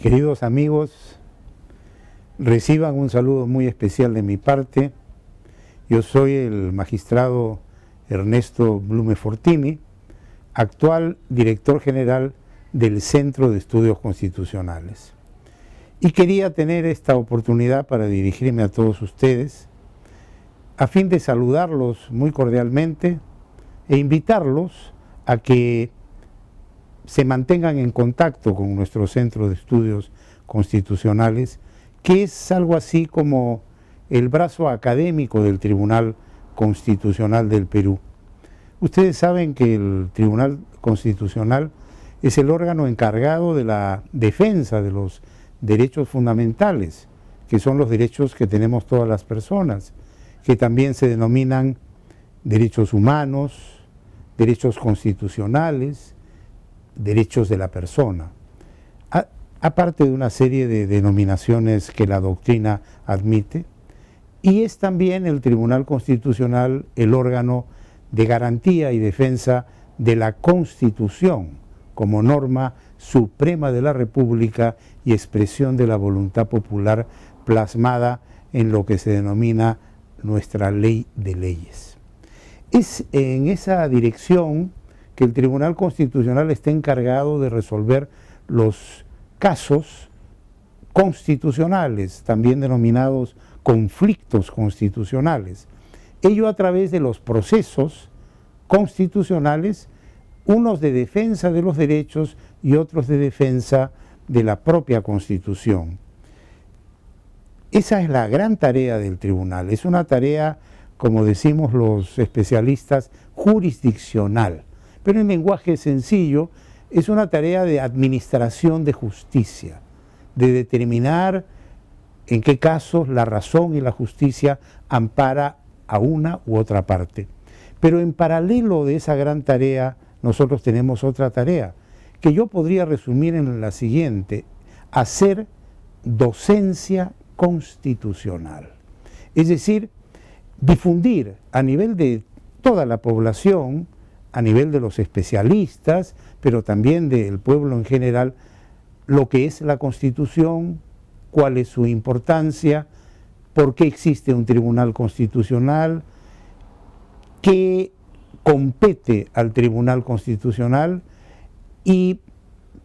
Queridos amigos, reciban un saludo muy especial de mi parte. Yo soy el magistrado Ernesto Blume Fortini, actual director general del Centro de Estudios Constitucionales. Y quería tener esta oportunidad para dirigirme a todos ustedes, a fin de saludarlos muy cordialmente e invitarlos a que se mantengan en contacto con nuestro Centro de Estudios Constitucionales, que es algo así como el brazo académico del Tribunal Constitucional del Perú. Ustedes saben que el Tribunal Constitucional es el órgano encargado de la defensa de los derechos fundamentales, que son los derechos que tenemos todas las personas, que también se denominan derechos humanos, derechos constitucionales, derechos de la persona, aparte de una serie de denominaciones que la doctrina admite. Y es también el Tribunal Constitucional el órgano de garantía y defensa de la Constitución como norma suprema de la República y expresión de la voluntad popular plasmada en lo que se denomina nuestra ley de leyes. Es en esa dirección que el Tribunal Constitucional está encargado de resolver los casos constitucionales, también denominados conflictos constitucionales. Ello a través de los procesos constitucionales, unos de defensa de los derechos y otros de defensa de la propia Constitución. Esa es la gran tarea del tribunal. Es una tarea, como decimos los especialistas, jurisdiccional. Pero en lenguaje sencillo, es una tarea de administración de justicia, de determinar en qué casos la razón y la justicia ampara a una u otra parte. Pero en paralelo de esa gran tarea, nosotros tenemos otra tarea, que yo podría resumir en la siguiente: hacer docencia constitucional. Es decir, difundir a nivel de toda la población, a nivel de los especialistas, pero también del pueblo en general, lo que es la Constitución, cuál es su importancia, por qué existe un Tribunal Constitucional, qué compete al Tribunal Constitucional y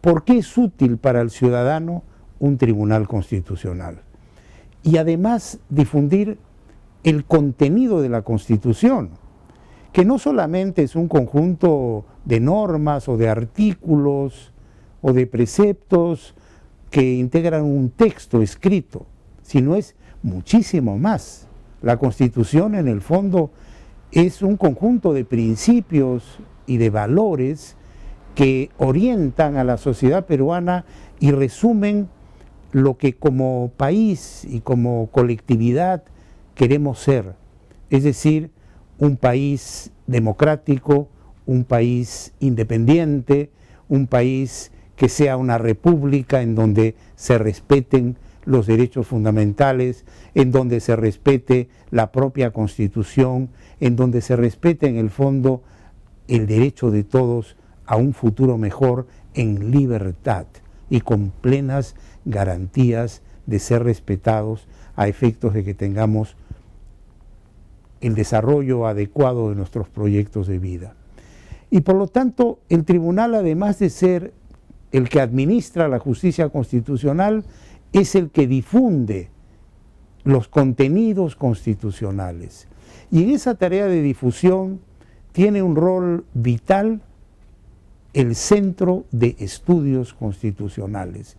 por qué es útil para el ciudadano un Tribunal Constitucional. Y además difundir el contenido de la Constitución, que no solamente es un conjunto de normas o de artículos o de preceptos que integran un texto escrito, sino es muchísimo más. La Constitución, en el fondo, es un conjunto de principios y de valores que orientan a la sociedad peruana y resumen lo que como país y como colectividad queremos ser, es decir, un país democrático, un país independiente, un país que sea una república en donde se respeten los derechos fundamentales, en donde se respete la propia Constitución, en donde se respete en el fondo el derecho de todos a un futuro mejor en libertad y con plenas garantías de ser respetados a efectos de que tengamos el desarrollo adecuado de nuestros proyectos de vida. Y por lo tanto, el tribunal, además de ser el que administra la justicia constitucional, es el que difunde los contenidos constitucionales. Y en esa tarea de difusión tiene un rol vital el Centro de Estudios Constitucionales,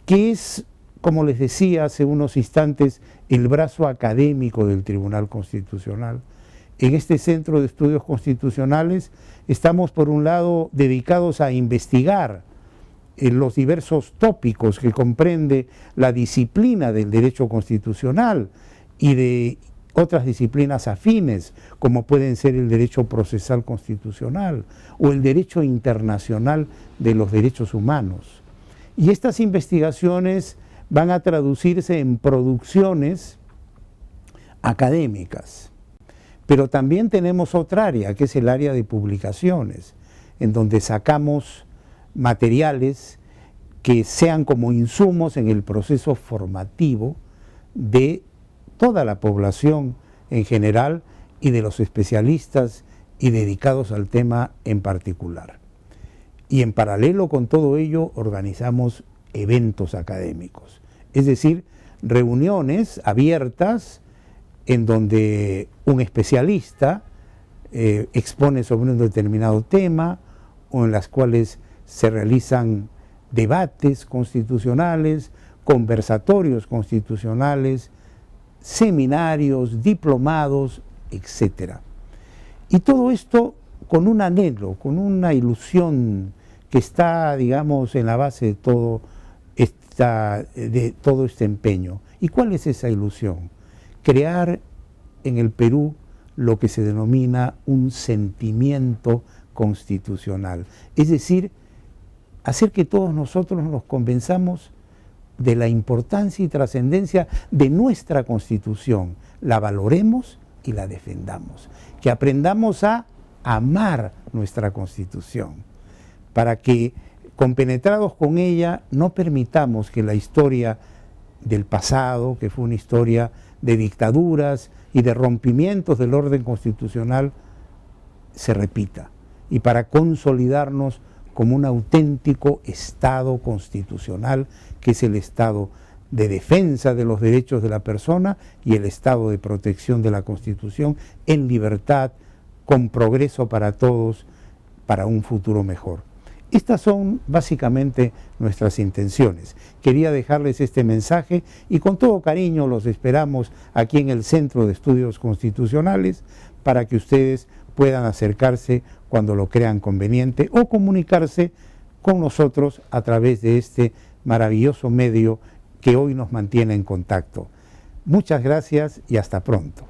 que es, como les decía hace unos instantes, el brazo académico del Tribunal Constitucional. En este Centro de Estudios Constitucionales estamos, por un lado, dedicados a investigar los diversos tópicos que comprende la disciplina del derecho constitucional y de otras disciplinas afines, como pueden ser el derecho procesal constitucional o el derecho internacional de los derechos humanos. Y estas investigaciones van a traducirse en producciones académicas. Pero también tenemos otra área, que es el área de publicaciones, en donde sacamos materiales que sean como insumos en el proceso formativo de toda la población en general y de los especialistas y dedicados al tema en particular. Y en paralelo con todo ello organizamos eventos académicos, es decir, reuniones abiertas en donde un especialista expone sobre un determinado tema o en las cuales se realizan debates constitucionales, conversatorios constitucionales, seminarios, diplomados, etc. Y todo esto con un anhelo, con una ilusión que está, digamos, en la base de todo este empeño. ¿Y cuál es esa ilusión? Crear en el Perú lo que se denomina un sentimiento constitucional, es decir, hacer que todos nosotros nos convenzamos de la importancia y trascendencia de nuestra Constitución, la valoremos y la defendamos, que aprendamos a amar nuestra Constitución, para que, compenetrados con ella, no permitamos que la historia del pasado, que fue una historia de dictaduras y de rompimientos del orden constitucional, se repita, y para consolidarnos como un auténtico Estado constitucional, que es el Estado de defensa de los derechos de la persona y el Estado de protección de la Constitución en libertad, con progreso para todos, para un futuro mejor. Estas son básicamente nuestras intenciones. Quería dejarles este mensaje y con todo cariño los esperamos aquí en el Centro de Estudios Constitucionales para que ustedes puedan acercarse cuando lo crean conveniente o comunicarse con nosotros a través de este maravilloso medio que hoy nos mantiene en contacto. Muchas gracias y hasta pronto.